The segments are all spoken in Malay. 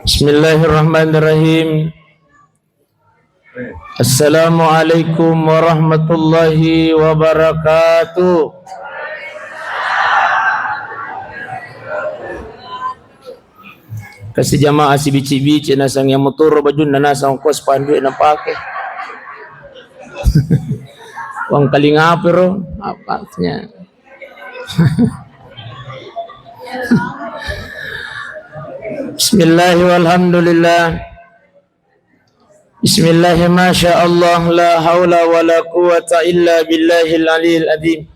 Bismillahirrahmanirrahim. Assalamualaikum warahmatullahi wabarakatuh. Kasi jamaah si bici-bici nasang yang motor baju na nasang kos pandu na pake. Wang kalinga pero apanya. Bismillahirrahmanirrahim. Walhamdulillah. Bismillahirrahmanirrahim. Masya Allah, la hawla wa la quwata illa billahil aliyil azim.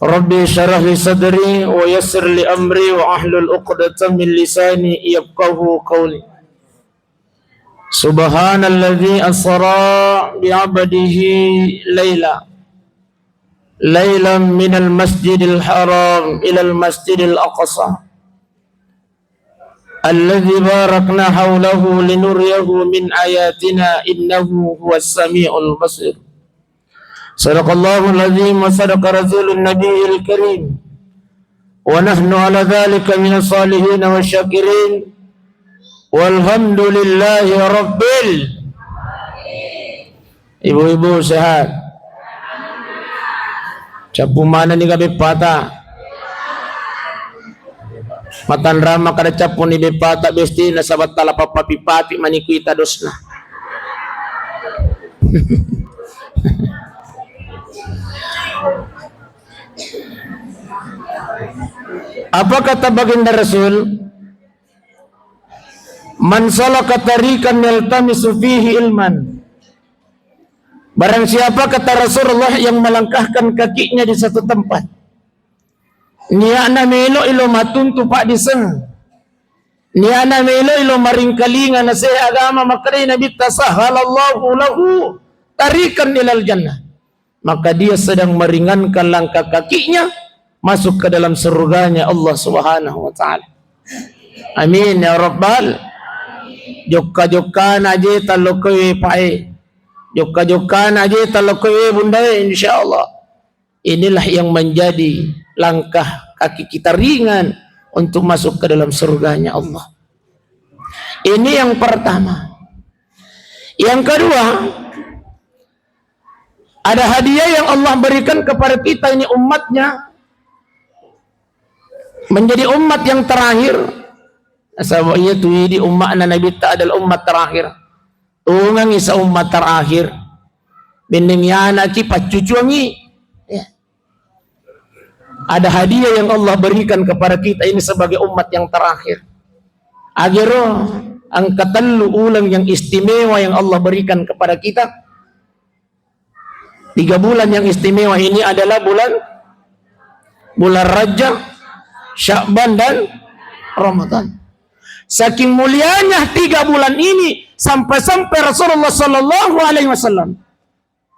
Rabbi syarah li sadri wa yassir li amri wa ahlul uqdatan min lisani yafqahu qawli. Subhanalladzi asra bi 'abdihi laylan minal masjidil haram ilal masjidil aqsa alladzi barakna hawlahu linuriyahu min ayatina innahu huwas samiul basir. Sadaqallahul azim wa sadaqa rasulun nabiyil karim wa nahnu ala dhalika minas salihin wa syakirin walhamdulillahi rabbil. Ibu-ibu sehat? Capu mana ni gabe patah? Matan rama kada capu ni be patah besti na sabat tala papi manikuita dosna. Apa kata baginda Rasul? Man salaka tariqan yaltamisu fihi ilman. Barang siapa kata Rasulullah yang melangkahkan kakinya di satu tempat, niana melo ilo matuntu pak diseng, niana melo ilo maringkalinga na saya agama makari nabi tasahalallahu lahu tariqan ilal jannah. Maka dia sedang meringankan langkah kakinya masuk ke dalam surganya Allah Subhanahu wa taala. Amin ya rabbal. Jokka-jokkan aja talokoy pae. Jokka-jokkan aja talokoy bunda insyaallah. Inilah yang menjadi langkah kaki kita ringan untuk masuk ke dalam surganya Allah. Ini yang pertama. Yang kedua, ada hadiah yang Allah berikan kepada kita ini umatnya, menjadi umat yang terakhir. Asabaya tu di umat Nabi ta adalah umat terakhir. Tungang isa umat terakhir. Bendeng yana ki pacucuangi. Ya. Ada hadiah yang Allah berikan kepada kita ini sebagai umat yang terakhir. Agero angkatan ulang yang istimewa yang Allah berikan kepada kita. 3 bulan yang istimewa ini adalah bulan Rajab, Sya'ban dan Ramadan. Saking mulianya 3 bulan ini sampai-sampai Rasulullah sallallahu alaihi wasallam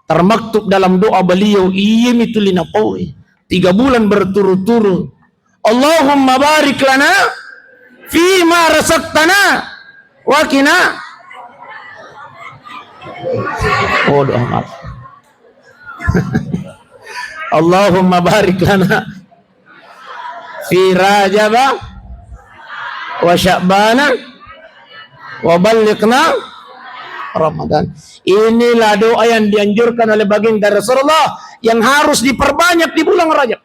termaktub dalam doa beliau iyim itu linapawi 3 bulan berturut-turut. Allahumma barik lana fi ma razaqtana wa qina. Oh doa maaf. Allahumma barik lana fi Rajab wa Sya'ban wa ballighna Ramadan. Inilah doa yang dianjurkan oleh baginda Rasulullah yang harus diperbanyak di bulan Rajab.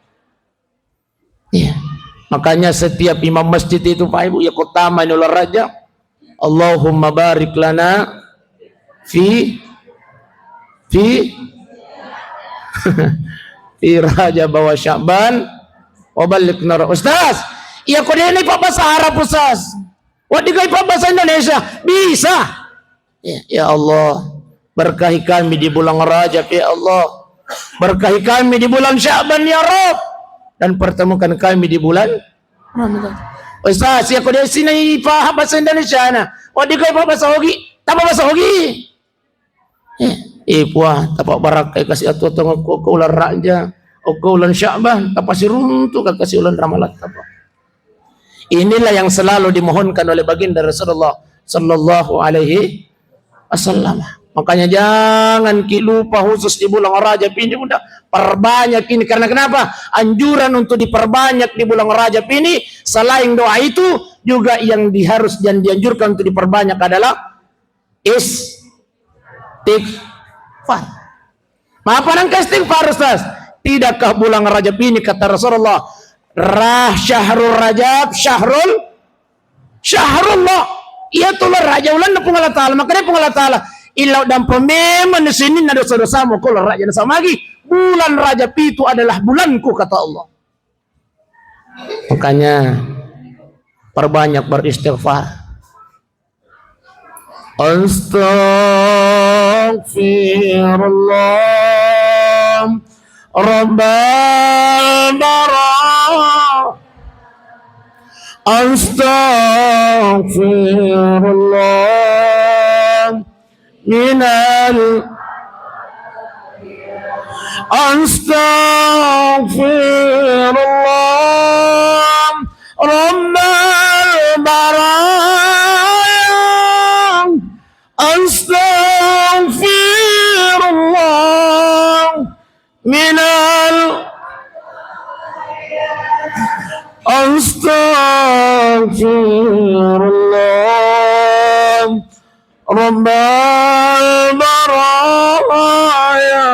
Ya. Makanya setiap imam masjid itu Pak Ibu ya utama bulan Rajab. Allahumma barik lana fi Rajab wa Sya'ban wa ballighna. Ustaz, iya kau ini pak bahasa Arab Ustaz. Wadigai pak bahasa Indonesia bisa. Ya Allah, berkahi kami di bulan Rajab ya Allah. Berkahi kami di bulan Sya'ban ya Rabb. Dan pertemukan kami di bulan Ramadan. Ustaz, iya kau di sini pak bahasa Indonesia na. Wadigai pak bahasa Hogi, tak bahasa Hogi. Puah tapak barakai kasih atu tengok ko ulan Rajab, ko ulan Sya'ban, tapasi runtuh kasih ulan Ramadan tapak. Inilah yang selalu dimohonkan oleh baginda Rasulullah sallallahu alaihi wasallam. Makanya jangan lupa khusus di bulan Rajab ini, udah perbanyak ini. Karena kenapa? Anjuran untuk diperbanyak di bulan Rajab ini, selain doa itu juga yang harus dan dianjurkan untuk diperbanyak adalah istighfar. Apa istighfar, Ustaz? Tidakkah bulan Rajab ini kata Rasulullah, syahrul Rajab syahrullah, ia tulah raja ulan na pung Allah Ta'ala. Makanya pung Allah Ta'ala ilaw dan pememan di sini na dosa-dosa mo ko raja na samagi. Bulan Rajab itu adalah bulanku kata Allah. Makanya perbanyak beristighfar. Astaghfirullah Rabbal bara. Astaghfirullah minal. Astaghfirullah Rabbal baraya. Astaghfirullah minal. Astaghfirullah Rabbal baraya.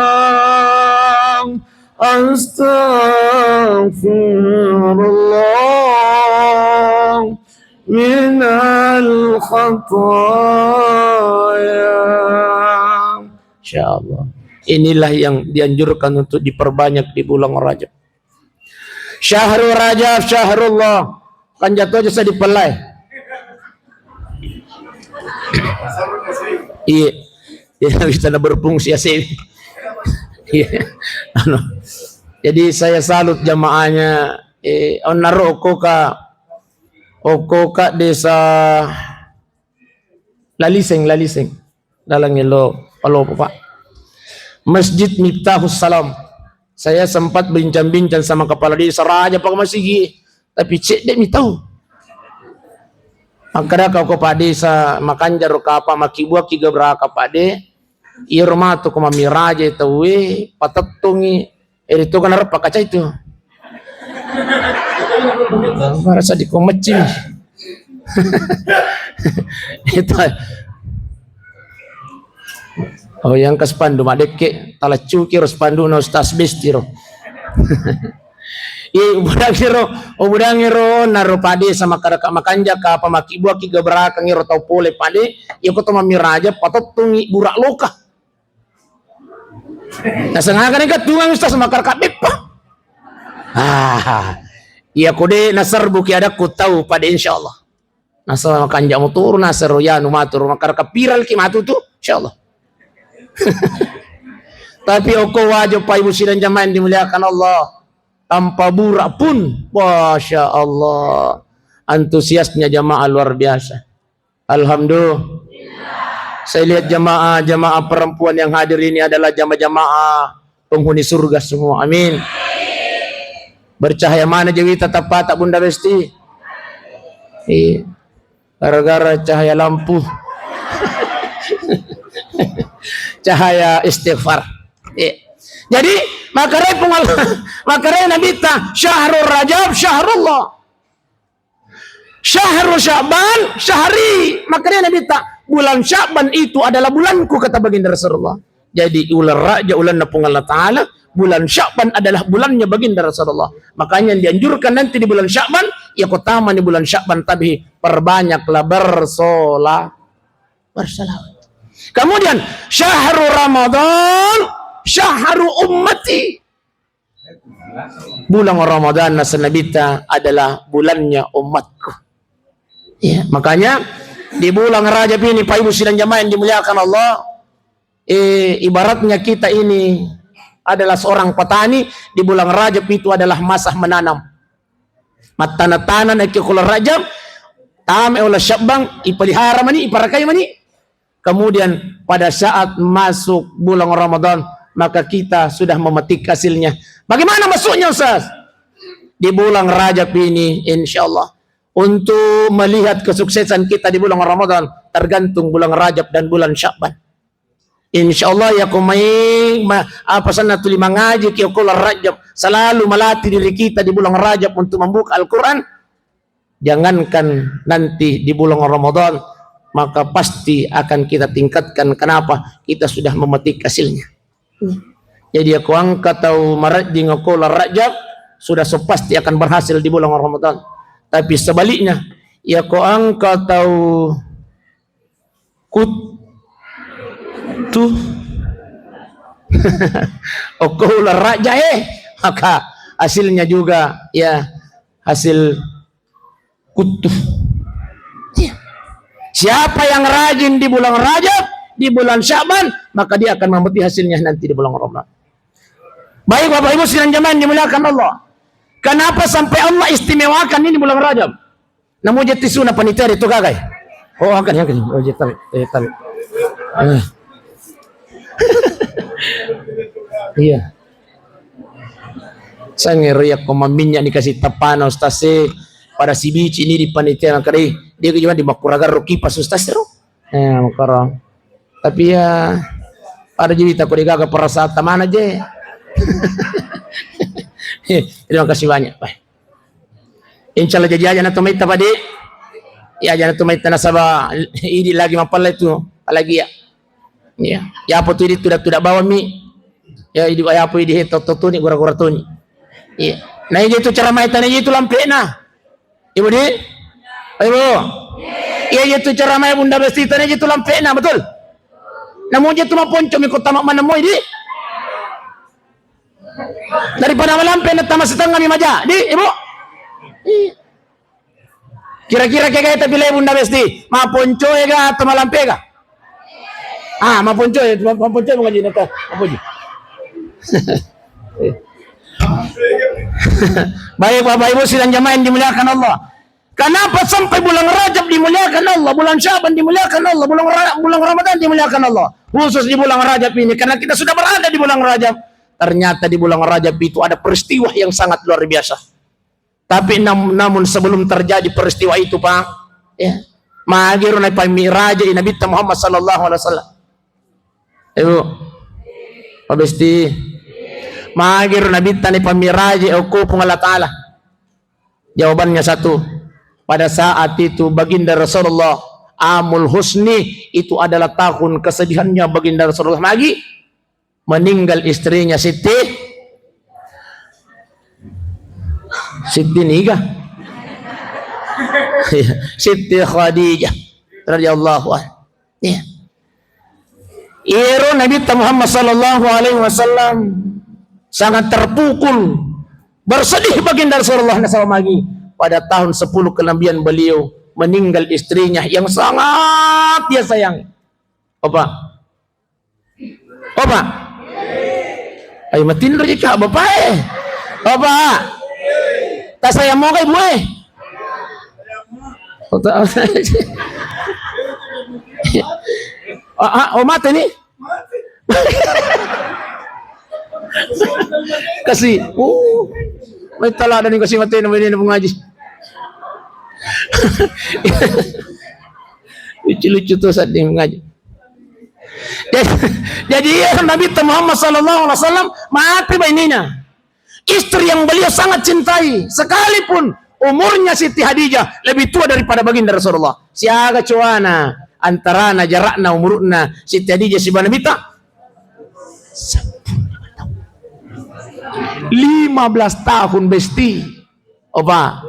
Astaghfirullah minal khataya. Insyaallah. Inilah yang dianjurkan untuk diperbanyak di bulan Rajab. Syahrul Rajab syahrullah. Kan jatuh aja saya dipelai. Iya. Ya bisa berfungsi sih. Iya. Jadi saya salut jamaahnya onaro okoka desa Laliseng dalangnya lo palo Pak. Masjid Miftahus Salam. Saya sempat bincang-bincang sama kepala desa Raja Pak Masigi, tapi cek dek mi tahu. Makanya kau kepala desa makan jaro kapa makibua kiga beraka pade, irma tu kuma miraja tahu patatungi itu kan harap kaca itu. Merasa di komecin. Itu. Oh yang ke spandu madeke talacu kiro spandu no stas bestiro. Ubudang ngiro naro pade sama karaka makanja ka pamakibua kiga beraka ngiro tau pole pade iko to mamiraja patot tungi burak loka. Nah sengaja kan tungang ustaz sama karaka bepa. Iya kode nasar buki ada ku tahu pada insyaallah. Nasar makanja mo turun nasar ya nu matur makaraka piral ki matu tu insyaallah. Tapi oko wajib pa ibu sidang jamaah yang dimuliakan Allah tanpa burak pun, masya Allah, antusiasnya jamaah luar biasa. Alhamdulillah. Saya lihat jamaah perempuan yang hadir ini adalah jamaah penghuni surga semua. Amin. Bercahaya mana jawi tetap tak Bunda Besti? Gara-gara cahaya lampu. Cahaya istighfar. Jadi makanya Nabi ta syahrul Rajab syahrullah. Syahrul Sya'ban syahri. Makanya Nabi ta bulan Sya'ban itu adalah bulanku kata baginda Rasulullah. Jadi ular raja ulan napung Allah Ta'ala, bulan Sya'ban adalah bulannya baginda Rasulullah. Makanya yang dianjurkan nanti di bulan Sya'ban, ya kutama di bulan Sya'ban tapi perbanyaklah bersolawat. Kemudian syahrul Ramadan syahrul ummati. Bulan Ramadan nasanabita adalah bulannya umatku. Ya, makanya di bulan Rajab ini Pak Ibu sidang jamaah yang dimuliakan Allah, ibaratnya kita ini adalah seorang petani, di bulan Rajab itu adalah masa menanam. Matana-tana na kikulang Rajab, tame oleh Sya'ban, ipalihara mani, iparakai mani. Kemudian pada saat masuk bulan Ramadan, maka kita sudah memetik hasilnya. Bagaimana masuknya Ustaz? Di bulan Rajab ini insya Allah. Untuk melihat kesuksesan kita di bulan Ramadan, tergantung bulan Rajab dan bulan Sya'ban. Insyaallah ya apa sana tuli mengaji qiyamul Rajab, selalu melatih diri kita di bulan Rajab untuk membuka Al-Qur'an. Jangankan nanti di bulan Ramadan, maka pasti akan kita tingkatkan. Kenapa? Kita sudah memetik hasilnya. Jadi aku angkat tahu marajing qiyamul Rajab sudah sepasti akan berhasil di bulan Ramadan. Tapi sebaliknya, ya aku angkat tahu tuh qiyamul Rajab maka hasilnya juga ya hasil kutuh. Siapa yang rajin di bulan Rajab, di bulan Syaban, maka dia akan memetik hasilnya nanti di bulan Ramadan. Baik Bapak Ibu sidang jamaah dimuliakan Allah. Kenapa sampai Allah istimewakan ini bulan Rajab? Namun jadi sunah panitia itu gagai. Oh akan. Oh jadi tarik. Iya. Saya ngeriak minyak dikasih tapana Ustaz pada si bici ini di panitia kali dia juga di makuragar roki pas Ustaz ro. Makara. Tapi ya pada jadi takut digaga perasaan taman aja. Terima kasih banyak, Pak. Insyaallah jadi aja na tumait tadi. Ya aja na tumait nasaba ini lagi mapal itu lagi ya. Ya apa tu tidak bawa mi. Ya ini apa ini toto ni gura-gura tu ni. Iya. Nah itu cara maitan itu lampe nah. Ibu di? Ibu. Iya itu cara mai bunda besti tanya itu lampe nah betul. Namun itu mah ponco mi kota mana mo ini. Daripada malampe na tamas setengah mi maja. Di ibu. Iya. Kira-kira kayak kita pilih bunda besti, ma ponco ega atau malampe ega? Ma ponco mo ngaji nata. Apa ji? Baik Bapak Ibu sidang jamaah yang dimuliakan Allah. Kenapa sampai bulan Rajab dimuliakan Allah, bulan Syaban dimuliakan Allah, bulan Ramadan dimuliakan Allah? Khusus di bulan Rajab ini karena kita sudah berada di bulan Rajab. Ternyata di bulan Rajab itu ada peristiwa yang sangat luar biasa. Tapi namun sebelum terjadi peristiwa itu, Pak, ya, magiru naik Mi'raj Nabi Muhammad sallallahu alaihi wasallam. Ibu, Abesti magiru Nabi tani Mi'raj aku Allah Ta'ala. Jawabannya satu. Pada saat itu baginda Rasulullah Amul Husni itu adalah tahun kesedihannya baginda Rasulullah lagi meninggal istrinya Siti Niga Siti Khadijah radhiyallahu anha. Ya. Iro Nabi Muhammad sallallahu alaihi wasallam sangat terpukul, bersedih baginda Rasulullah lagi pada tahun 10 kenabian beliau meninggal istrinya yang sangat dia sayang. Apa? Ayo matin do jika bapak Apa? Tak sayang mo kay buhay. Mati ni. Kasi may talada ni kasi mati na may ngaji. Lucu-lucu tuh saat dia mengaji. Jadi Nabi Muhammad sallallahu alaihi wasallam mati baininya. Istri yang beliau sangat cintai, sekalipun umurnya Siti Khadijah lebih tua daripada baginda Rasulullah. Siaga cuana antarana jarakna umurna Siti Khadijah si Nabi ta 15 tahun besti. Opa.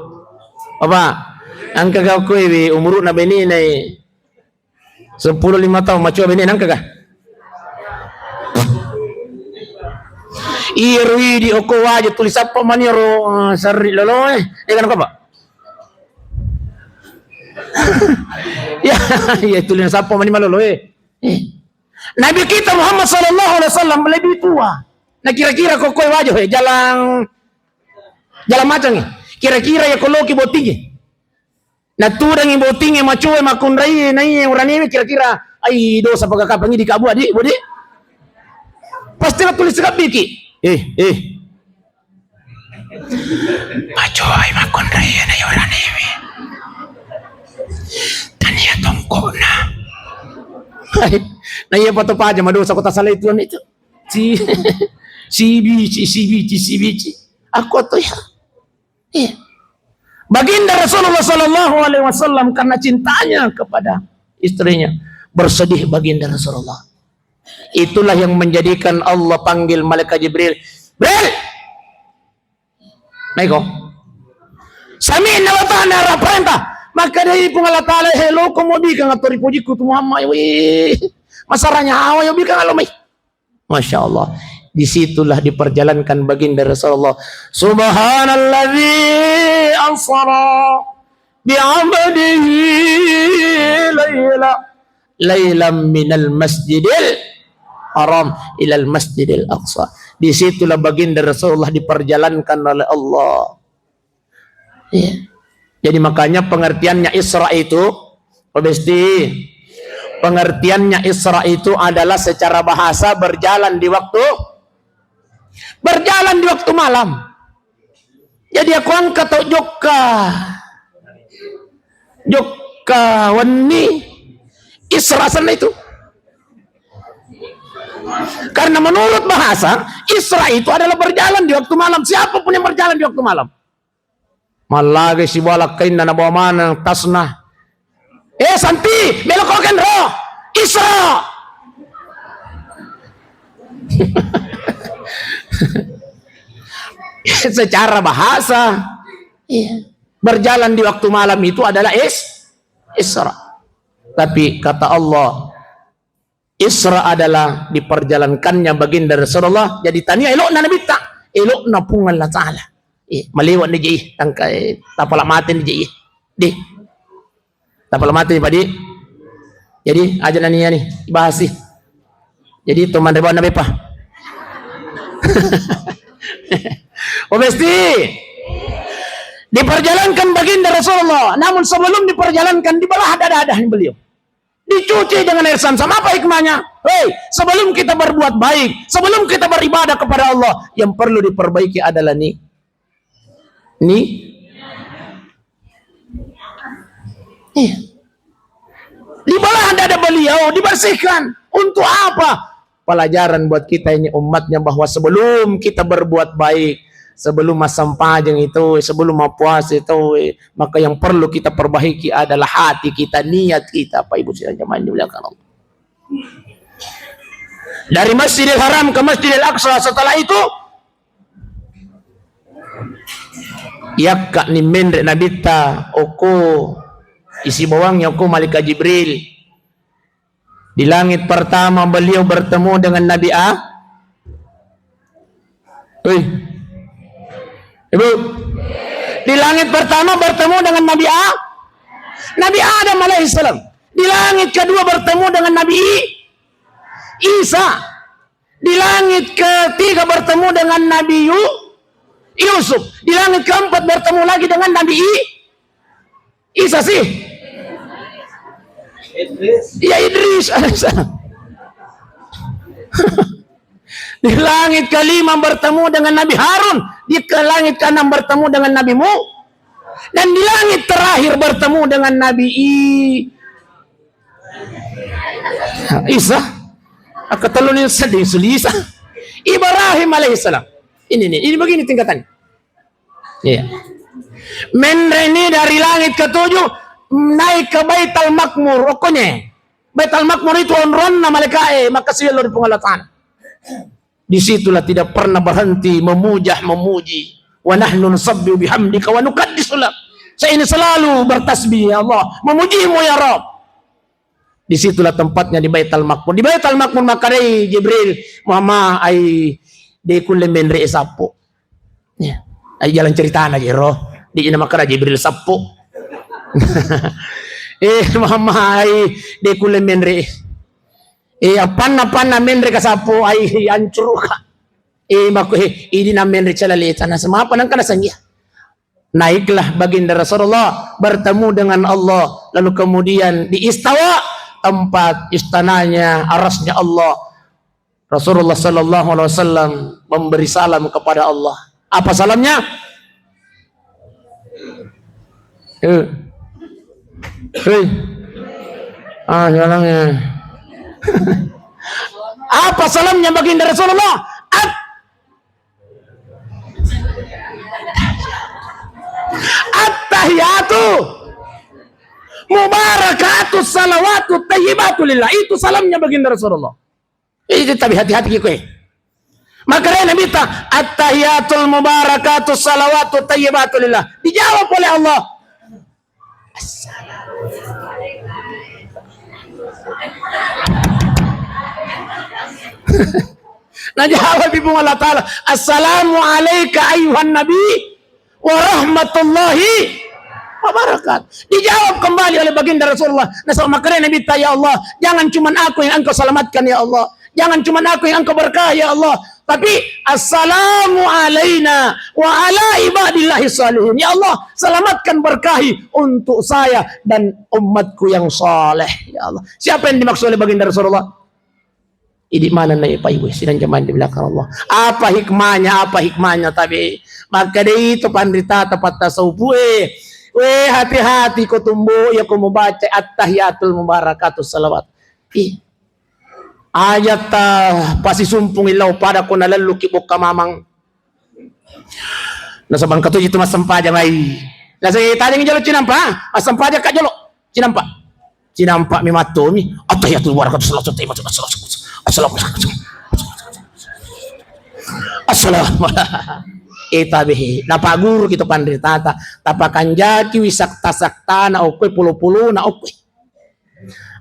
Ang kagaw ko umuro na bini na 15 tahun macho bini nang kaga. Irwi di oko waje tulis apa maniro sarri lolo kan ko ba? Ya tulis apa mani malolo Nabi kita Muhammad sallallahu alaihi wasallam lebih tua. Nah kira-kira kok koy wajo jalan macam ni. Kira-kira ya koloki botingi. Na turang yang botingi macuwe makunrai na iya urani kira-kira ay dosa pagkakapang di kabu adi bodi. Pasti na tulis ka biki. Macuwe makunrai na iya urani. Tanya tongko na. Nah iya foto pa aja madosa ko tasala itu si si bici aku tuh ya. Iya. Baginda Rasulullah Sallallahu Alaihi Wasallam karena cintanya kepada istrinya bersedih baginda Rasulullah. Itulah yang menjadikan Allah panggil malaikat Jibril. Jibril, Naiko. Sami'na wa ta'ana perintah. Maka dari Allah Ta'ala hello komodi kang atori pujiku tu Muhammad wi. Masaranya hawa yo bi kang alomai. Masya Allah. Disitulah diperjalankan baginda Rasulullah. Subhanalladzi ansara bi'abdihi laylam minal masjidil haram ilal masjidil aqsa. Disitulah baginda Rasulullah diperjalankan oleh Allah. Ya. Jadi makanya pengertiannya Isra itu, pengertiannya Isra itu adalah secara bahasa berjalan di waktu malam. Jadi aku angkat Jokka wani Isra sana itu. Karena menurut bahasa Isra itu adalah berjalan di waktu malam. Siapapun yang berjalan di waktu malam. Malagi si balak kain na bawa mana tasna. Santi, belokokan roh. Isra. Secara bahasa berjalan di waktu malam itu adalah Isra. Tapi kata Allah, Isra adalah diperjalankannya baginda Rasulullah. Jadi tania elok na nabita, elok na pungan Allah Ta'ala. Maliwat ni jih, tangkai tapala mati ni jih. Tapala mati padi. Jadi aja nania ni bahas sih. Jadi teman ribuan nabi pa. Mesti diperjalankan baginda Rasulullah. Namun sebelum diperjalankan dibelah dada-dada beliau. Dicuci dengan air zam-zam. Apa hikmahnya? Sebelum kita berbuat baik, sebelum kita beribadah kepada Allah, yang perlu diperbaiki adalah dibelah dada beliau, dibersihkan. Untuk apa? Pelajaran buat kita ini umatnya bahwa sebelum kita berbuat baik, sebelum masam pajang itu, sebelum puasa itu, maka yang perlu kita perbaiki adalah hati kita, niat kita. Pak Ibu sekalian jemaah dimuliakan Allah. Dari Masjidil Haram ke Masjidil Aqsa, setelah itu yakka ni mendre nabita oko isi bawangnya oko malaikat Jibril. Di langit pertama beliau bertemu dengan Nabi Ibu. Di langit pertama bertemu dengan Nabi Adam alaihissalam. Di langit kedua bertemu dengan Nabi Isa. Di langit ketiga bertemu dengan Nabi Yusuf. Di langit keempat bertemu lagi dengan Nabi Isa sih. Idris alaihissalam. Di langit kelima bertemu dengan Nabi Harun. Di langit keenam bertemu dengan Nabi dan di langit terakhir bertemu dengan Nabi Isa. Ketelunin sedih Isa. Ibrahim alaihissalam. Ini begini tingkatannya. Iya. Mendre ini dari langit ketujuh naik ke Baitul Makmur. Pokoknya Baitul Makmur itu onron na malaikat makasih Allah di Allah Ta'ala. Disitulah tidak pernah berhenti memuji. Wa nahnu nusabbihu bihamdika wa nuqaddisu lak. Saya ini selalu bertasbih ya Allah, memujimu ya Rabb. Disitulah tempatnya di Baitul Makmur. Di Baitul Makmur maka dari Jibril Muhammad ai de kulle menre sapo. Ya, ai jalan cerita aja roh. Di ina maka Jibril sapo. Muhammad ai de kulle menre. Panna menre kasapo ai ancur ka. Mako ini na menre calalita na sama panang kana sangya. Naiklah baginda Rasulullah bertemu dengan Allah, lalu kemudian di istawa, tempat istananya, arasnya Allah. Rasulullah sallallahu alaihi wasallam memberi salam kepada Allah. Apa salamnya? Salamnya. Apa salamnya baginda Rasulullah? At-tahiyatu mubarakatu salawatu tayyibatu lillah. Itu salamnya baginda Rasulullah. Itu tapi hati-hati gitu. Makanya Nabi ta at-tahiyatul mubarakatu salawatu tayyibatu lillah. Dijawab oleh Allah. Nah jawab ibu Allah Ta'ala, assalamu alayka ayuhan nabi wa rahmatullahi wa barakatuh. Dijawab kembali oleh baginda Rasulullah. Nah makanya Nabi ta, ya Allah, jangan cuma aku yang engkau selamatkan ya Allah, jangan cuma aku yang engkau berkah ya Allah, tapi assalamu alaina wa ala ibadillahi salihin. Ya Allah, selamatkan berkahi untuk saya dan umatku yang saleh ya Allah. Siapa yang dimaksud oleh baginda Rasulullah? Ini mana nih Pak Ibu sidang jemaah di belakang Allah. Apa hikmahnya tapi maka dari itu pandita tepat tasawuf hati-hati kau tumbuh ya kau membaca at-tahiyatul mubarakatus salawat. Ayat pasti sumpung ilau pada ko nalalu kibok kamamang. Nasa bangka itu mas sampaja mai. Nasa tadi ngejalo cinampa, mas sampaja kak jalo cinampa mi matomi at-tahiyatul mubarakatus salawat Assalamualaikum. Itabihi napaguru kita pandritata tapakan jaki wisakta sakta na okwe puluh na okwe.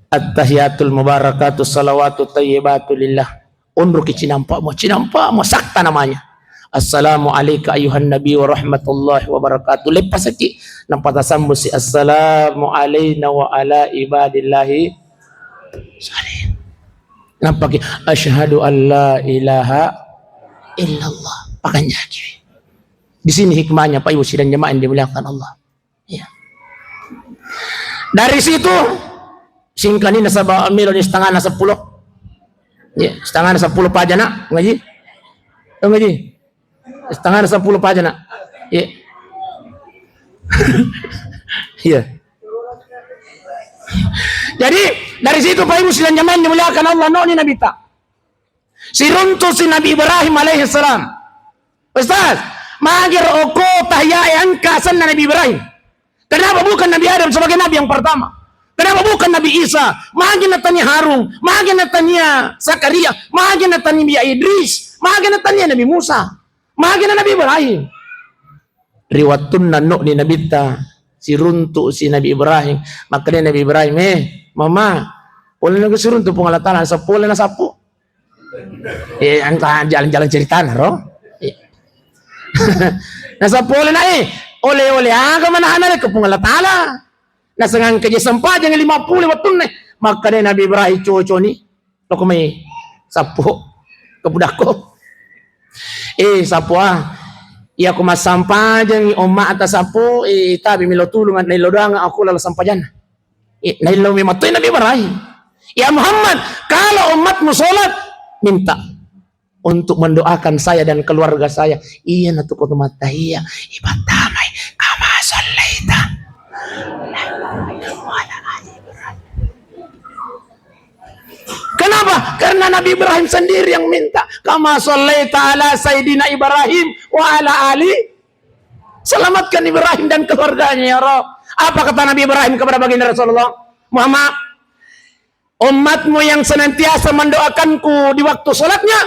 At-tahiyatul mubarakatus salawatu tayyibatu lillah. Unru ki cinampa mo sakta namanya. Assalamu alayka ayuhan nabi wa rahmatullahi wa barakatuh. Lepas lagi nampak tasambu si assalamu alayna wa ala ibadillahi salihin. Nampak asyhadu an la ilaha illallah. Pakai jaki. Di sini hikmahnya Pak Ibu sidang jemaah yang dimuliakan Allah. Ya. Dari situ singkani nasabah milon setengah na 10. Ya, setengah na 10 pajana ngaji. Ngaji. Setengah na 10 pajana. Ya. Iya. Jadi dari situ Pak Ibu sidang jemaah yang dimuliakan Allah noni Nabi ta. Si runtu si Nabi Ibrahim alaihi salam. Ustaz, magir oko tahya angka sanna Nabi Ibrahim. Kenapa bukan Nabi Adam sebagai nabi yang pertama? Kenapa bukan Nabi Isa? Magin natanya Harun, magin natanya Zakaria, magin natanya Idris, magin natanya Nabi Musa, magin Nabi Ibrahim. Riwatun nano ni Nabi ta. Si runtu si Nabi Ibrahim. Makanya Nabi Ibrahim, mama, boleh nunggu si runtu pengalatan sapu na sapu. Angka jalan-jalan cerita naro. Nasa pole na ole aga manahanan ke pengalatan. Nasa ngang kerja sempat jangan 50 watun na. Makanya Nabi Ibrahim coco ni, loko may sapu kebudako. Sapu iya ko masampa jang umma atas sapo tabi milo tulungan na ilodang ako lala sampajan. Na ilo mi matoy Nabi Ibrahim. Ya Muhammad, kalau umatmu salat minta untuk mendoakan saya dan keluarga saya. Iya na tukot matahiyya ibatamay kama sallaita. Kenapa? Karena Nabi Ibrahim sendiri yang minta. Kama shallaita ala Sayyidina Ibrahim wa ala ali. Selamatkan Ibrahim dan keluarganya ya Rabb. Apa kata Nabi Ibrahim kepada baginda Rasulullah? Muhammad, umatmu yang senantiasa mendoakanku di waktu sholatnya,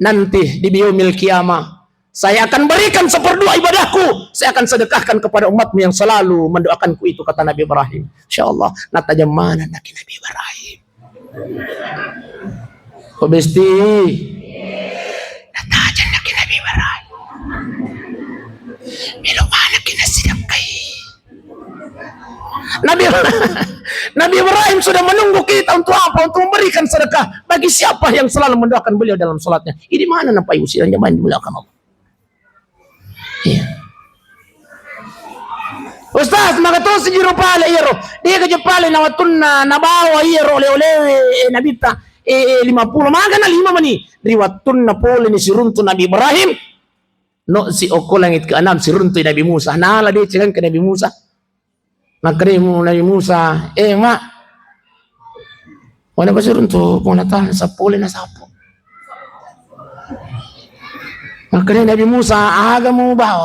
nanti di yaumil qiyamah saya akan berikan 1/2 ibadahku. Saya akan sedekahkan kepada umatmu yang selalu mendoakanku itu, kata Nabi Ibrahim. InsyaAllah natajam mana Nabi Ibrahim. Kau besti natajan na Nabi Ibrahim. Milumana kinasidang kay Nabi Ibrahim sudah menunggu kita untuk apa? Untuk memberikan sedekah bagi siapa yang selalu mendoakan beliau dalam sholatnya. Ini mana nampak ibu sidang jemaah dimuliakan Allah. Iya. Ustaz, maka to si jiro pale iro. Dia ke pale na watuna na bawa iro ole nabita 50 maga na 5 mani. Riwatun na pole ni siruntu Nabi Ibrahim. No si oko langit ke-6 siruntu Nabi Musa. Nala dia cikan ke Nabi Musa. Makrimu Nabi Musa, mak Wala ba sir untuk pengalataan sa puli na sapo. Makanya Nabi Musa aga mo ba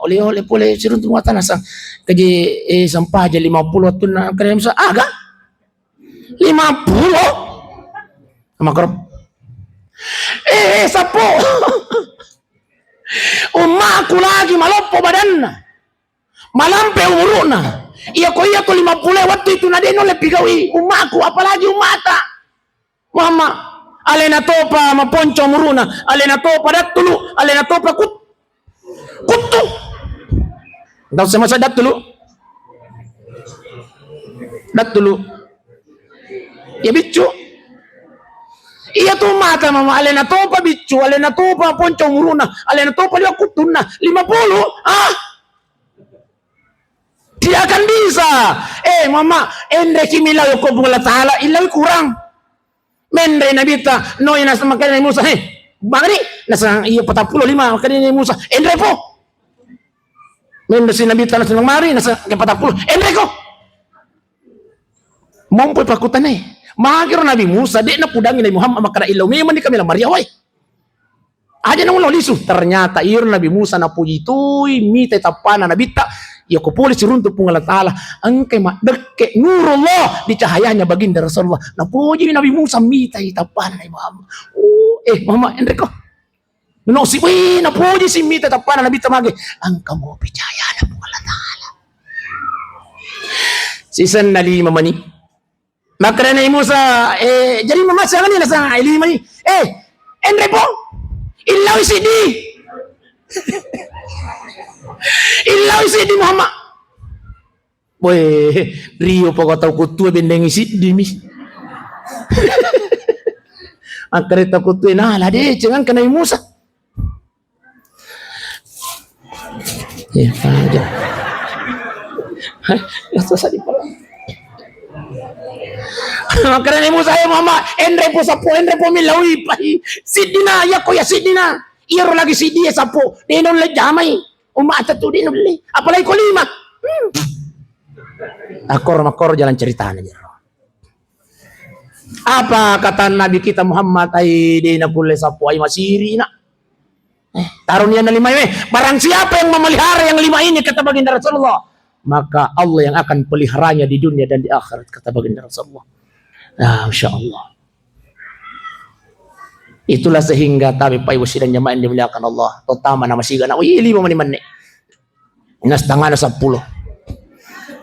oleh puli sir untuk pengalataan sa kaji sampah aja 50 tu na kaya Musa aga 50 makrab sapo umaku lagi malopo badan malampe umuruna iya ko 50 waktu itu nadeno le pigawi umaku apalagi umata mama alena topa maponco muruna alena topa datulu alena topa kutu daw sama sa datulu ya bicu iya tuh mata mama alena topa bicu alena topa ponco muruna alena topa dia kutuna 50 tidak akan bisa. Mama, endre kimila yo ko bunga taala ilaw kurang. Mendre nabita no ina sama kani Musa bangani nasa iya 45 kani Musa endre po. Mendre si nabita nasa mari nasa 40 endre ko. Mompo pakutan Magiro Nabi Musa di na pudangi na Muhammad makara ilaw memang di kami lang mariaway. Aja nang lolisu ternyata ir Nabi Musa na puji tuy mite tapana nabita ya ko puli si runtuh pungalat Allah angke mak deke nurullah di cahayanya baginda Rasulullah na puji Nabi Musa mita tapana na Muhammad mama endreko no si na puji si mita tapana nabita mage angka mo percaya na pungalat Allah sisan na 5 mani makara na Musa jadi mama sa kanila sa 5 mani endreko ilaw sidi ilaw sidi Muhammad boy Rio pa ko taw ko tuwe bendeng sidi mi ang karita ko tuwe na lade jangan kanay Musa ya aja gasto sa di pala makanya Musa ya mama endre po milawi pa sidina ya ko ya sidina iro lagi sidi ya sapo dinon le jamay umata tu dinon le apalagi ko 5 makor jalan ceritanya apa kata Nabi kita Muhammad ay di na pule sapo ay masiri na taruh niya na 5 barang siapa yang memelihara yang 5 ini kata baginda Rasulullah maka Allah yang akan peliharanya di dunia dan di akhirat kata baginda Rasulullah. Masya Allah. Itulah sehingga tabi pai wasidan jamaah yang dimuliakan Allah. Terutama nama siga na 5 menit. Nas tangana 10.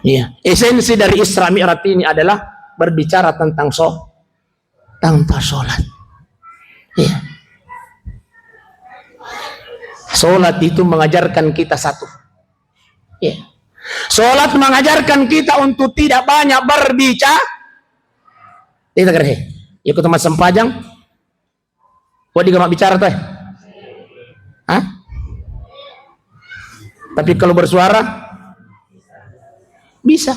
Iya. Esensi dari Isra Mi'raj ini adalah berbicara tentang salat. Iya. Salat itu mengajarkan kita satu. Iya. Salat mengajarkan kita untuk tidak banyak berbicara. Tidak kerja. Ikut tempat sempajang. Kau di gamak bicara tuh. Tapi kalau bersuara bisa.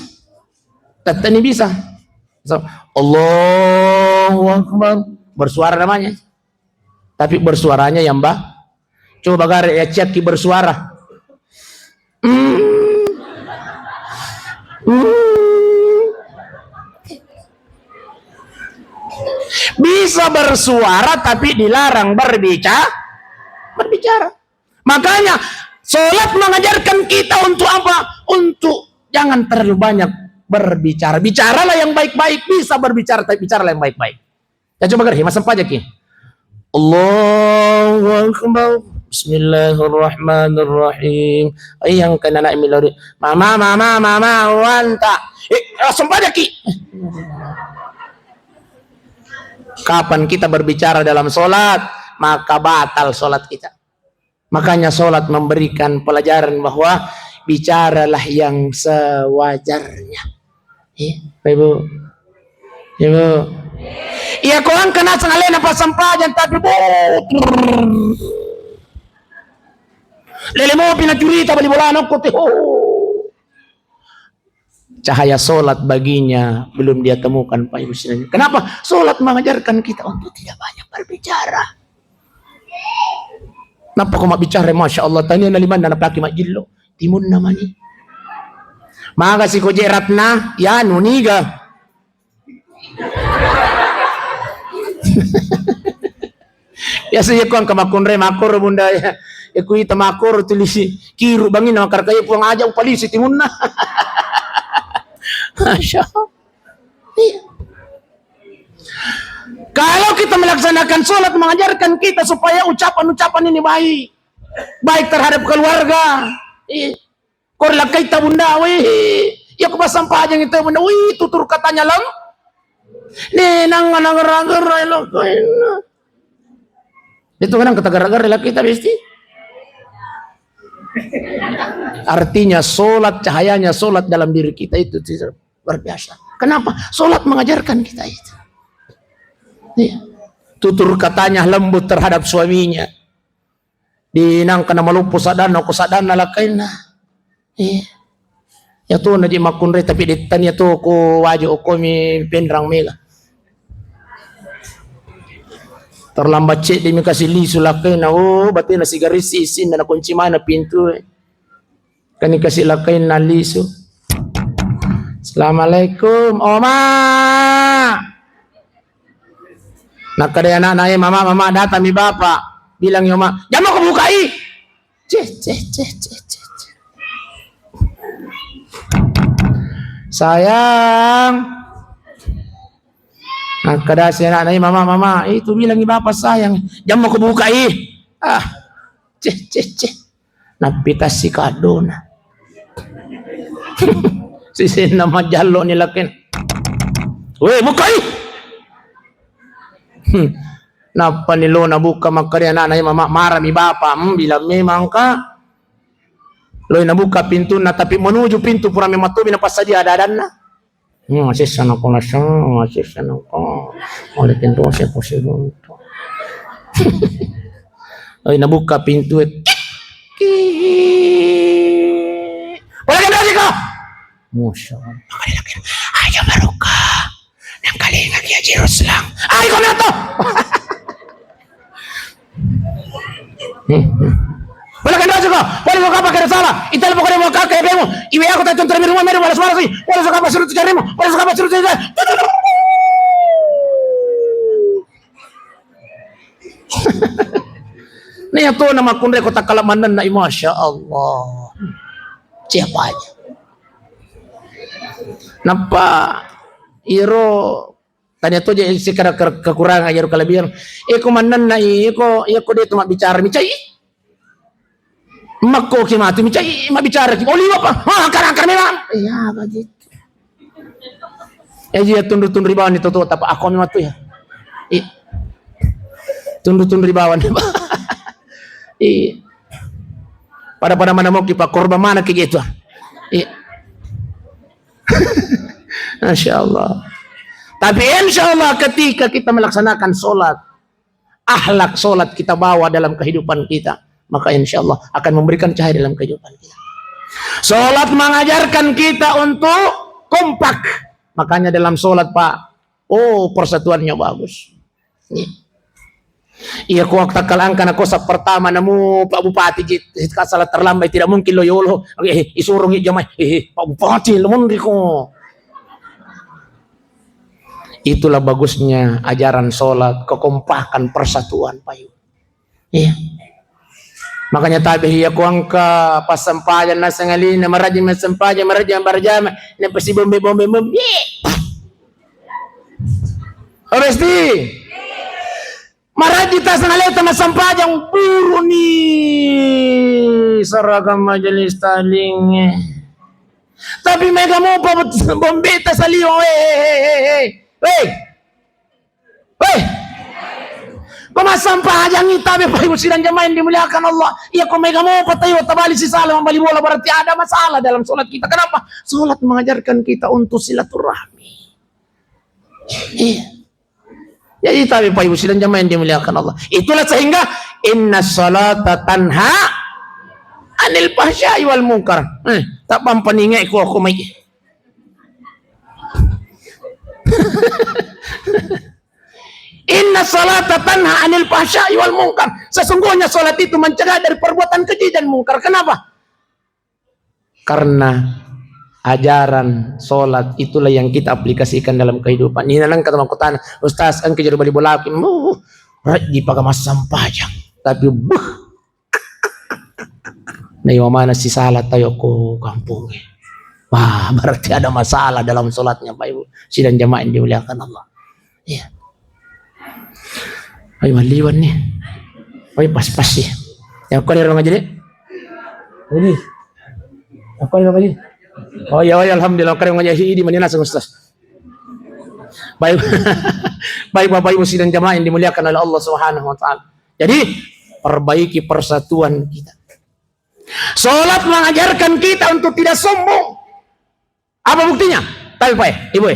Tata ini bisa. Allahu Akbar. Bersuara namanya. Tapi bersuaranya yang coba bagare ya ceki bersuara. Bisa bersuara tapi dilarang berbicara. Makanya sholat mengajarkan kita untuk apa? Untuk jangan terlalu banyak berbicara. Bicaralah yang baik-baik. Bisa berbicara tapi bicaralah yang baik-baik. Ya coba gerhi masam pajak ya. Allahu Akbar. Bismillahirrahmanirrahim. Yang kena nak milori. Mama wanta. Langsung pajak ki. Kapan kita berbicara dalam sholat, maka batal sholat kita. Makanya sholat memberikan pelajaran bahwa bicaralah yang sewajarnya. Ibu. Iya kau ang kena sengalena pas sampajan tapi lele mo pinacurita bali bola anak ko cahaya solat baginya belum dia temukan Pak Ibu Saudara. Kenapa? Solat mengajarkan kita untuk tidak banyak berbicara. Kenapa kau mak bicara? Masya Allah. Tanya naliman na napaki mak jillo. Timun namanya. Maka si ko jeratna ya nuniga. Biasanya ko ang kamakunre makor bunda ya. Iku ita makor tulisi kiru bangin makar kayo puang aja upalisi timun na. Masya Allah. Kalau kita melaksanakan sholat mengajarkan kita supaya ucapan-ucapan ini baik terhadap keluarga. Korla kita bunda, ya kepasampah aja itu bunda, tutur katanya lang. Nang itu kan kata-gara-gara laki kita pasti. Artinya sholat, cahayanya sholat dalam diri kita itu luar biasa. Kenapa? Sholat mengajarkan kita itu. Tutur katanya lembut terhadap suaminya. Dinang kana malumpo sadana ko sadana lakaina. Ya to na di makunre tapi ditan ya to ko wajo ko mi pendrang mega. Terlambat cek demi kasih lisu lakaina berarti na sigaris isin na kunci mana pintu. Kani kasih lakaina lisu. Assalamualaikum Oma. Nakadaya anak mama datang mi bapak. Bilang ya mak, jangan mau bukai. Sayang. Nah, kada si anak mama, itu bilang ni bapak sayang, jangan mau bukai. Napita si kadona. Si nama jalo ni lakin. Weh, bukai. Napa nilo nabuka makarya na mama marah mi bapa bilang memang ka loy nabuka pintu na tapi menuju pintu pura mematubi na pasadia dadanna masih sana ko oleh pintu saya posible loy nabuka pintu wala ka dali ka Masya Allah ayo barokah nang kali lagi aja Ruslang ay ko na to wala ka doon ko wala mo ka pakai salah ital mo ko mo ka kay mo iwi ako tayo tuntra mo meron wala suara sih wala sa ka pasurut cari mo wala sa ka pasurut cari nih to na makunre ko takalamanan na Masya Allah siapa aja napa iro tanya tu je sekarang kekurangan ya kelebihan. Manan na iko dito mabicara micai. Makko kimatu micai mabicara ki. Oli apa? Karang memang. Iya begitu. Dia tundur ribawan itu tuh tapi aku memang tuh ya. Tundur ribawan. Pada mana mau kita korban mana kayak gitu. Masya Allah. Tapi insya Allah ketika kita melaksanakan sholat, akhlak sholat kita bawa dalam kehidupan kita, maka insya Allah akan memberikan cahaya dalam kehidupan kita. Sholat mengajarkan kita untuk kompak. Makanya dalam sholat Pak, persatuannya bagus. Iya ku waktu kalangkan aku pertama namu Pak Bupati jika salah terlambat tidak mungkin lo yolo. Isurung jamai. Pak Bupati lemon riko. Itulah bagusnya ajaran sholat, kekompakan persatuan payu. Iya. Makanya tabi aku angka pas sempajan nasangalina marajim sempajan marajim barjam na pasi bombe. Oresti. Maraji tasangaleta masampajang buru ni seragam majelis taling. Tapi mega mo pa bombe tasaliyo Weh, kumasampah aja ngitabi pa ibu sidang jamaah yang dimuliakan Allah. Iya kau mega mau patayo tabali si salam membali bola berarti ada masalah dalam sholat kita. Kenapa? Sholat mengajarkan kita untuk silaturahmi. Iya. Jadi tabi pa ibu sidang jamaah yang dimuliakan Allah. Itulah sehingga inna sholata tanha anil fahsya'i wal munkar. Tak pampaningai ko ako may Inna salata tanha anil fahsya'i wal munkar. Sesungguhnya salat itu mencegah dari perbuatan keji dan mungkar. Kenapa? Karena ajaran sholat itulah yang kita aplikasikan dalam kehidupan. Ini nang kata makutan, Ustaz kan kejar balik bola, di pakai masa sampajang, tapi na mana si salat tayo ko kampung. Wah, berarti ada masalah dalam sholatnya Pak Ibu. Sidang jamaah yang dimuliakan Allah. Iya. Ay maliwan nih. Ay pas-pas sih. Yang kau orang aja deh. Ini. Apa yang namanya? Oh ya, alhamdulillah kau orang aja di mana nasa Ustaz. Baik. Baik Bapak Ibu sidang jamaah yang dimuliakan oleh Allah Subhanahu wa taala. Jadi, perbaiki persatuan kita. Salat mengajarkan kita untuk tidak sombong. Apa buktinya? Tapi Pak, Ibu,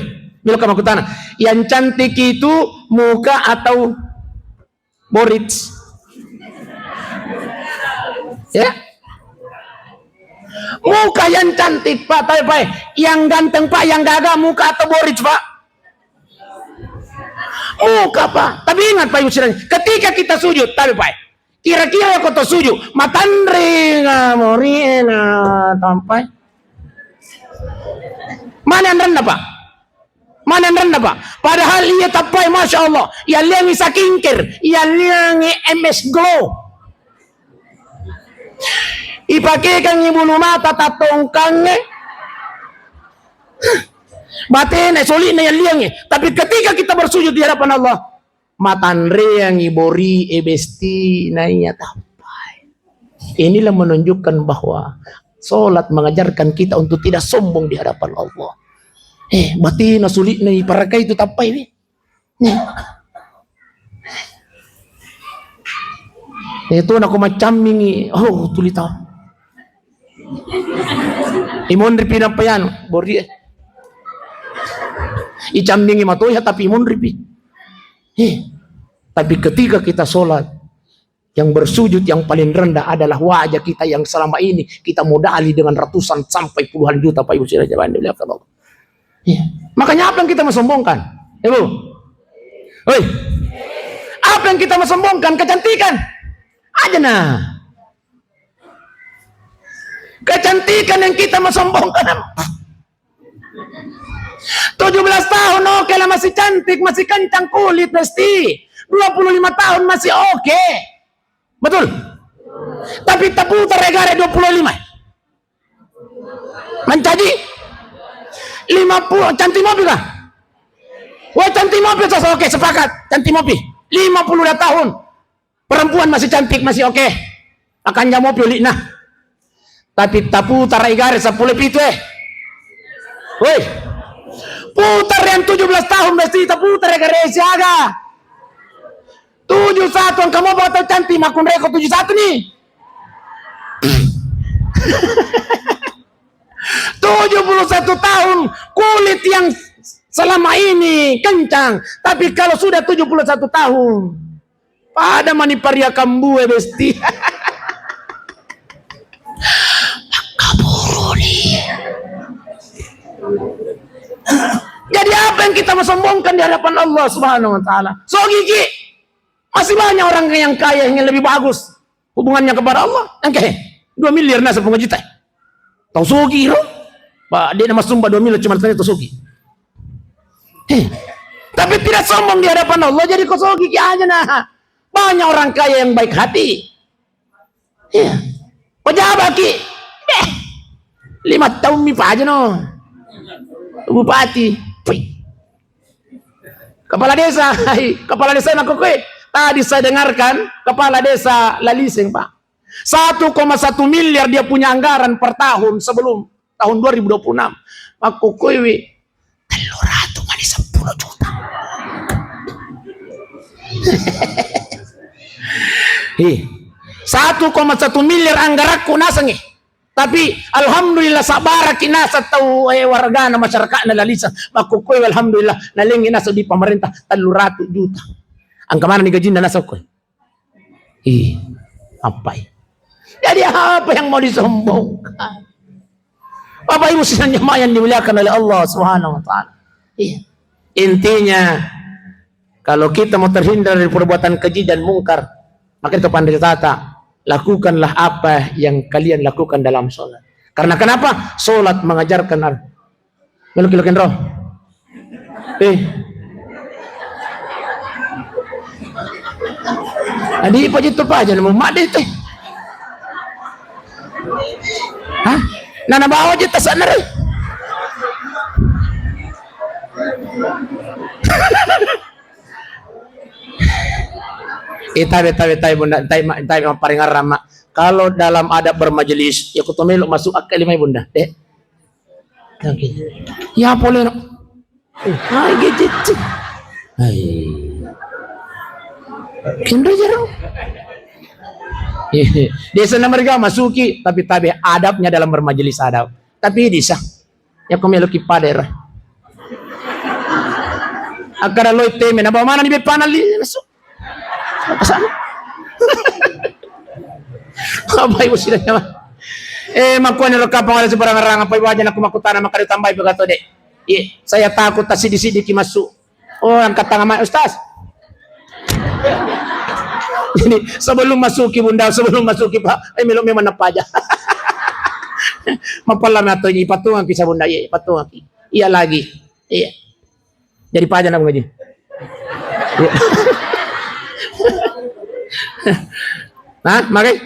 bila kamu kutana, yang cantik itu muka atau borits? Ya? Muka yang cantik Pak, tapi Pak, yang ganteng Pak, yang gagah muka atau borits Pak? Muka Pak. Tapi ingat Pak Ibu, ketika kita sujud, tapi Pak, kira-kira kau sujud, matandri ngamorina tampai. Mana yang rendah Pak? Mana yang rendah Pak? Padahal ia tapai Masya Allah. Ia liangi sakingkir. Ia liangi MS Glow. Ipakekan ibu mata tatongkangnya. Batin sulit na yang liangi. Tapi ketika kita bersujud di hadapan Allah, matanre yang ibori ebesti nainya tapai. Inilah menunjukkan bahwa salat mengajarkan kita untuk tidak sombong di hadapan Allah. Batin sulit na iparakai itu tapai ni. Itu nak macam ni. Oh, tulita. Imon ripi na payan, bori. Icambingi matoya tapi imon ripi. Tapi ketika kita salat, yang bersujud yang paling rendah adalah wajah kita yang selama ini kita modali dengan ratusan sampai puluhan juta Pak Ibu sudah jalan dilihat Allah. Makanya apa yang kita mensombongkan? Ibu, oi, apa yang kita mensombongkan? Kecantikan aja nah. Kecantikan yang kita mensombongkan. 17 tahun oke lah masih cantik, masih kencang kulit mesti. 25 tahun masih oke. Betul? Tapi taputar negara 25. Mencaji 50 cantik mobil kah? Wah cantik mobil so oke sepakat. Cantik mobil 50 tahun. Perempuan masih cantik masih oke. Akan jam mobil nah. Tapi taputar negara 10 itu woi. Putar yang 17 tahun mesti taputar negara siaga. 71 kamu bawa cantik makun rekor 71 nih. 71 tahun kulit yang selama ini kencang, tapi kalau sudah 71 tahun pada mani paria kambu besti. Kaburu nih. Jadi apa yang kita mensombongkan di hadapan Allah Subhanahu wa taala? So gigi. Masih banyak orang yang kaya yang lebih bagus hubungannya kepada Allah. Yang kaya 2 miliar nasa pengajutan. Tahu sugi loh. Pak dia nama sumpah 2 miliar cuma tanya tahu sugi. Tapi tidak sombong di hadapan Allah jadi kau sugi aja nah. Banyak orang kaya yang baik hati. Pejabat ki. 5 tahun mi pak aja no. Bupati. Kepala desa nak kue. Tadi saya dengarkan kepala desa Laliseng Pak 1,1 miliar dia punya anggaran per tahun sebelum tahun 2026. Aku kuwi 300 mani 10 juta. 1,1 miliar anggaraku nasangi. Tapi alhamdulillah sabara kinasa tau warga na masyarakat na Laliseng. Aku kuwi alhamdulillah nalingi nasa di pemerintah 300 juta. Ang kamana ni gaji na nasa ko. Apa? Jadi apa yang mau disombongkan? Bapak Ibu sidang jemaah yang dimuliakan oleh Allah Subhanahu wa taala. Intinya kalau kita mau terhindar dari perbuatan keji dan mungkar, maka itu pandai tata, lakukanlah apa yang kalian lakukan dalam sholat. Karena kenapa? Solat mengajarkan meluk-melukin roh. Adi pa dito pa dyan mo dito. Hah? Nanabawa dyan tasan na rin. Tayo bunda, tayo paringar rama. Kalau dalam adab bermajelis, ya kutumelo masuk akal lima bunda. Ya boleh. Ay gitu. Ay. Kendo jero. Desa na mereka masuki, tapi adabnya dalam bermajelis adab. Tapi desa, ya kumelo kipader. Akara loy teme na ba mana ni bepanal masuk. Apa Apa ibu sila naman? Makuha nilo kapang wala sa barang-arang apa ibu aja na kumakutana makaritambay bagato de. Saya takut tas sidi-sidi kimasu. Oh, angkat tangan Ustaz. Jadi sebelum masuki bunda, sebelum masuki Pak, melok memang apa aja. Mapalam nato ini patungan kisah bunda, iya patungan. Iya lagi. Iya. Jadi pajan aku ngaji. Nah, makai.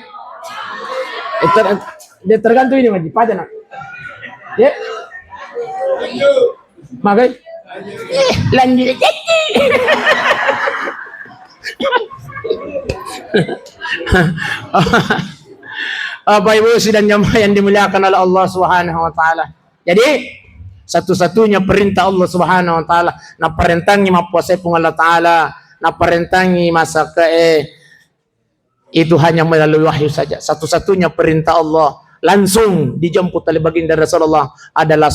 Tergantung ini ngaji, pajan aku. Ya. Makai. Lanjut. Bapak Ibu sidang jamaah yang dimuliakan oleh Allah Subhanahu wa taala. Jadi satu-satunya perintah Allah Subhanahu wa taala na perintangi mapuasai pung Allah taala, na perintangi masa itu hanya melalui wahyu saja. Satu-satunya perintah Allah langsung dijemput oleh baginda Rasulullah adalah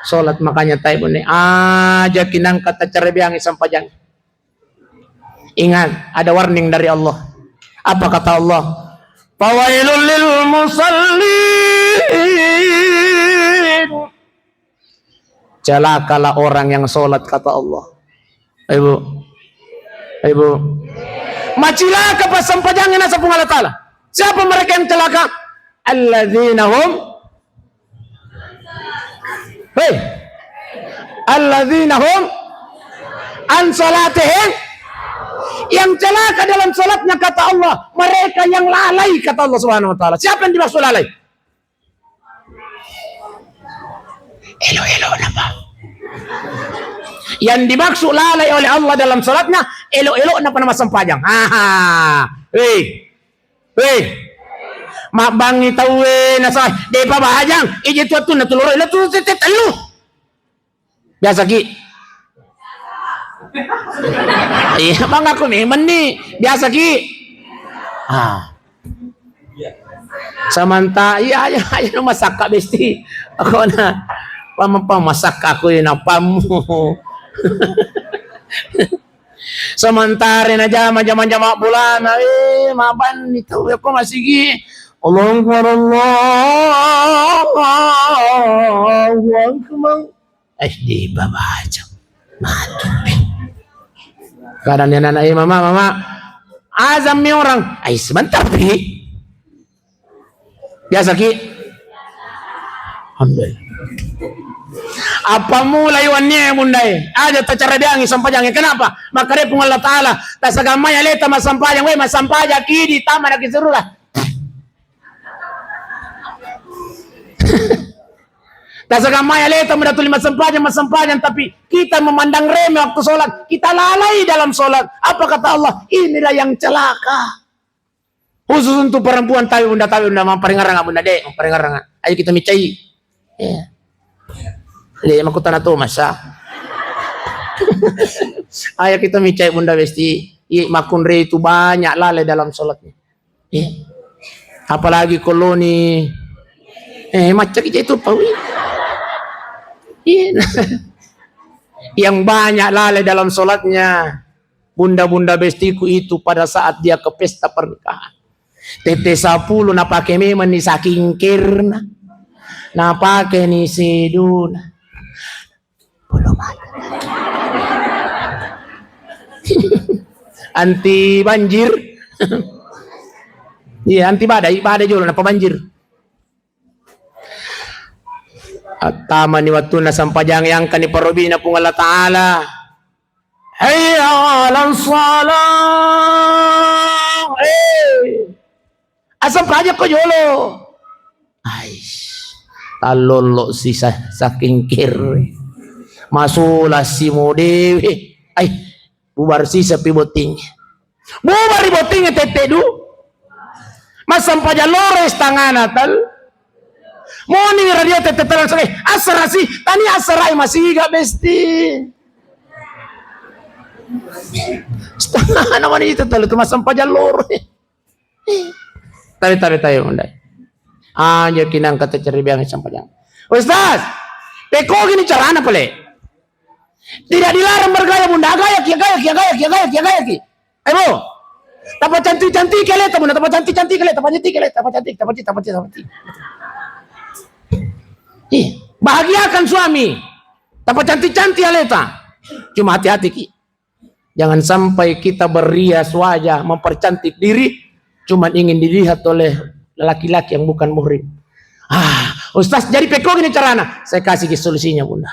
salat. Makanya tayo ni aja kinang kata cerebiang sampajang. Ingat, ada warning dari Allah. Apa kata Allah? Fawailul lil musallin. Celakalah orang yang sholat, kata Allah. Ibu. Macilaka pas sampajangin nasa Allah Ta'ala. Siapa mereka yang celaka? Alladzina hum alladzina hum an salatihim. Yang celaka dalam salatnya, kata Allah, mereka yang lalai, kata Allah Subhanahu wa taala. Siapa yang dimaksud lalai? Elo napa? Yang dimaksud lalai oleh Allah dalam salatnya, elo napa nama sampajang. Mak bangi tahu nasa de pa bahajang ije tu na tulur elo tu telu. Biasa ki. Iya bang aku memang nih biasa ki. Samanta iya no masak ka besti. Ako na pamasak ako yun apamu. Samantare na jama bulan maban ito ako masigi. Allahu akbar. Di babaca. Matupi. Kadang dia anak mama azam nih orang sebentar pi biasa ki alhamdulillah apa mulai wannya bundai ada tacara diangi sampajangnya kenapa maka dia pun Allah Ta'ala tasagamanya leta masampajang masampajang kidi taman lagi seru lah tasagamaya leta mendatuli masampajang tapi kita memandang remeh waktu sholat, kita lalai dalam sholat. Apa kata Allah? Inilah yang celaka. Khusus untuk perempuan tawi bunda mamparingarang bunda dek mamparingarang. Ayo kita micai. Ya. Dia makutana tu masa. Ayo kita micai bunda besti. Makun re itu banyak lalai dalam sholatnya. Ya. Apalagi koloni. Macam itu pawi. Yang banyak lalai dalam sholatnya bunda-bunda bestiku itu pada saat dia ke pesta pernikahan tete 10 na pakai memang ni saking kirna na pakai ni seduna belum ada anti banjir iya anti badai juga na banjir At tama ni waktu na sampajang yang kani parobi na pong Allah Ta'ala. Hayya 'alas salah. Asam praja ko yolo. Ay, talolo si saking kiri. Masulah si modewi. Ay, bubar si sa piboting. Bubar riboting tete du. Masam paja lores tangan atal. Morning radio tete terang sakit. Asara si, tani asarai masih gak besti. Setengah naman itu talo tumasam paja lores. Tarik tayo undai. Aja kinang kata ceribang sampajang. Ustaz, peko gini carana pale. Tidak dilarang bergaya bunda, gaya ki. Ayo. Tapa cantik kele, tapa cantik kele. Bahagiakan suami. Tapa cantik aleta. Cuma hati-hati ki. Jangan sampai kita berrias wajah, mempercantik diri, cuma ingin dilihat oleh laki-laki yang bukan muhrim. Ustaz, jadi peko gini carana. Saya kasih solusinya bunda.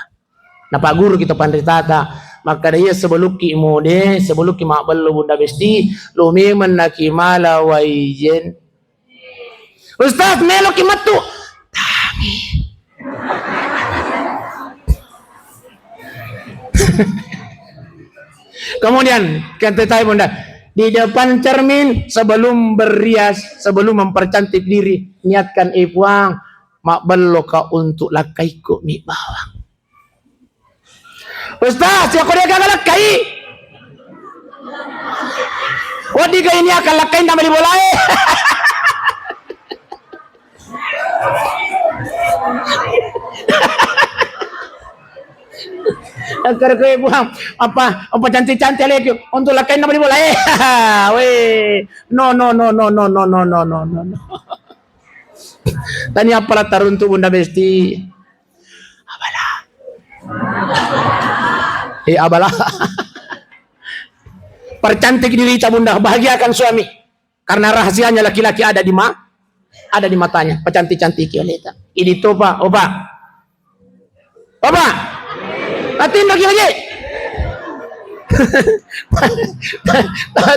Nah Pak Guru kita pandai tata. Maka dia sebelum ki mode, sebelum ki makbal bunda besti, lo memang nak ki mala waijen. Ustaz, melo ki matu. Tangi. Kemudian kata tahu bunda, di depan cermin sebelum berrias, sebelum mempercantik diri, niatkan ipuang makbal ka untuk lakaiku mi bawang. Ustaz, ya kau dia kagak lakai. Wadi kau ini akan lakai nama di bola. Agar kau buang apa cantik lagi untuk lakai nama di bola. Weh, no. Tani apalah tarun tu bunda besti. Abalah. Percantik diri bunda, bahagiakan suami. Karena rahasianya laki-laki ada di matanya. Percantik oleh tak. Ini tu pak, opa. Latin lagi.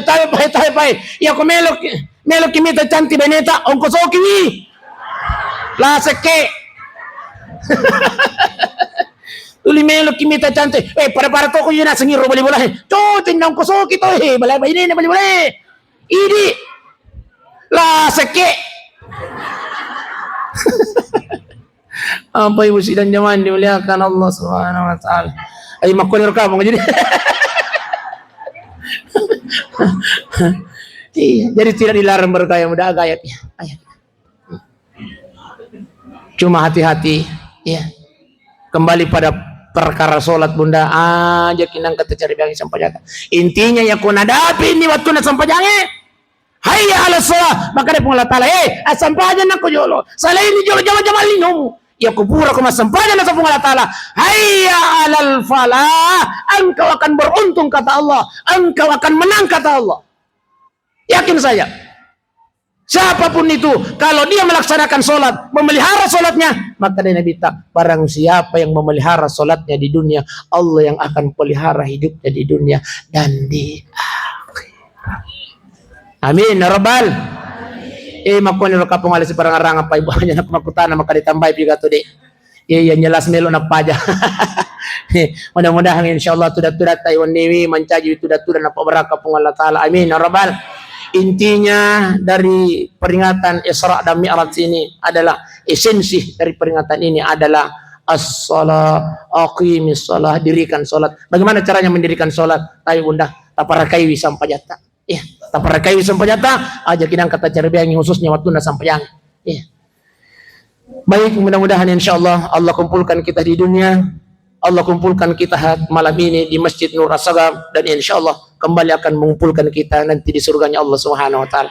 Tayo. Ya ko melok kimita cantik beneta, ongko soki. La seke. Uli melo kimita cantik. Para toko yun na sangiro bali bola. Tindang ko soki to balay ini bali bola. Idi. La seke. Apa ibu sidang zaman dimuliakan Allah Subhanahu wa taala. Ay makulir ka mo jadi. Jadi tidak dilarang bergaya muda gaya. Cuma hati-hati ya. Kembali pada perkara solat bunda aja kinang kata cari biang sampajaka. Intinya ya kun hadapi ini waktu na sampajangnya. Hayya 'alas salah, maka dia pengolah taala sampajan na ko jolo. Salah ini jolo jama linum. Ya kubura ko masampajan na sa pengolah taala. Hayya 'alal falah, engkau akan beruntung kata Allah. Engkau akan menang kata Allah. Yakin saya. Siapapun itu, kalau dia melaksanakan solat, memelihara solatnya, maka dia Nabi tak, barang siapa yang memelihara solatnya di dunia, Allah yang akan pelihara hidupnya di dunia dan di akhirat. Amin, ya Rabbal. Makoni ro kapong alis parang arang apa ibu hanya nak makutana maka ditambah juga tu dek. Yang jelas melo nak pajak. Mudah-mudahan insyaallah tudat-tudat tayo niwi mancaji tudat-tudat apa barakah pung Allah taala. Amin, ya Rabbal. Intinya dari peringatan Isra dan Mi'raj ini adalah esensi dari peringatan ini adalah as-shalah, aqimis shalah, dirikan salat. Bagaimana caranya mendirikan salat? Tayo bunda, taparakai sampajata. Ya, taparakai sampajata aja kinang kata cerbiang khususnya waktu na sampayang. Ya. Baik, mudah-mudahan insyaallah Allah kumpulkan kita di dunia. Allah kumpulkan kita malam ini di Masjid Nur As-Sagam dan insyaallah kembali akan mengumpulkan kita nanti di surganya Allah Subhanahu wa taala.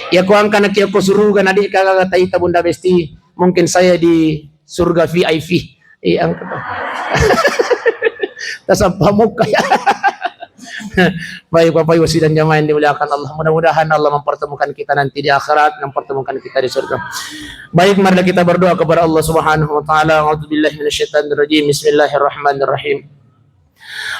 Ya ko angkan ki ako surugan adik kakak taita bunda besti, mungkin saya di surga VIP. Angkat. Tasabah muka ya. Baik Bapak Ibu sidang jamaah yang dimuliakan Allah, mudah-mudahan Allah mempertemukan kita nanti di akhirat, mempertemukan kita di surga. Baik, mari kita berdoa kepada Allah Subhanahu wa taala. A'udzubillahi minasyaitonir rajim. Bismillahirrahmanirrahim.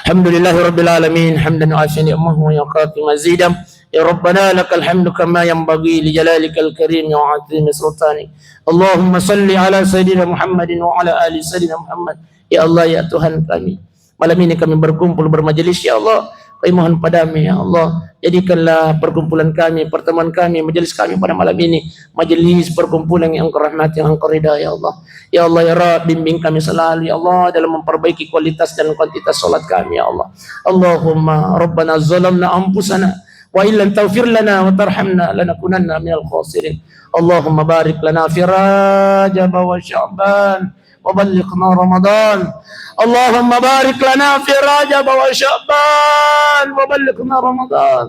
Alhamdulillahirabbil alamin, hamdan yu'afi ni'amahu wa yuqati mazidan. Ya Rabbana lakal hamdu kama yanbaghi li jalalikal karim wa 'azimi sultanik. Allahumma salli ala sayyidina Muhammadin wa ala ali sayyidina Muhammad. Ya Allah, ya Tuhan kami, malam ini kami berkumpul bermajelis, ya Allah, kami mohon padamu, ya Allah, jadikanlah perkumpulan kami, pertemuan kami, majelis kami pada malam ini majelis perkumpulan yang Engkau rahmati, yang Engkau ridha, ya Allah. Ya Allah, ya Rabb, bimbing kami selalu, ya Allah, dalam memperbaiki kualitas dan kuantitas salat kami, ya Allah. Allahumma Rabbana zalamna anfusana wa illam taghfir lana wa tarhamna lanakunanna minal khasirin. Allahumma barik lana fi Rajab wa Sya'ban wa ballighna Ramadan. Allahumma barik lana fi Rajab wa Sya'ban wa ballighna Ramadan.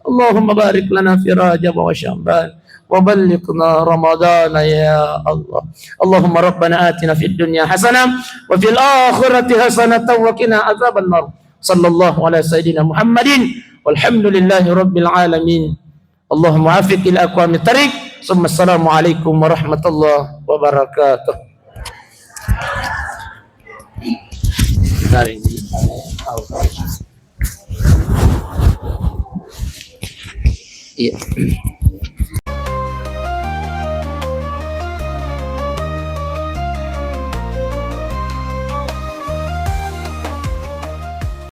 Allahumma barik lana fi Rajab wa Sya'ban wa ballighna Ramadan ya Allah. Allahumma rabbana atina fid dunya hasanah wa fil akhirati hasanah wa qina adzaban nar. Sallallahu ala sayyidina Muhammadin walhamdulillahi rabbil alamin. Allahumma afiq ila aqwamit tariq. Assalamualaikum warahmatullahi wabarakatuh. Iya.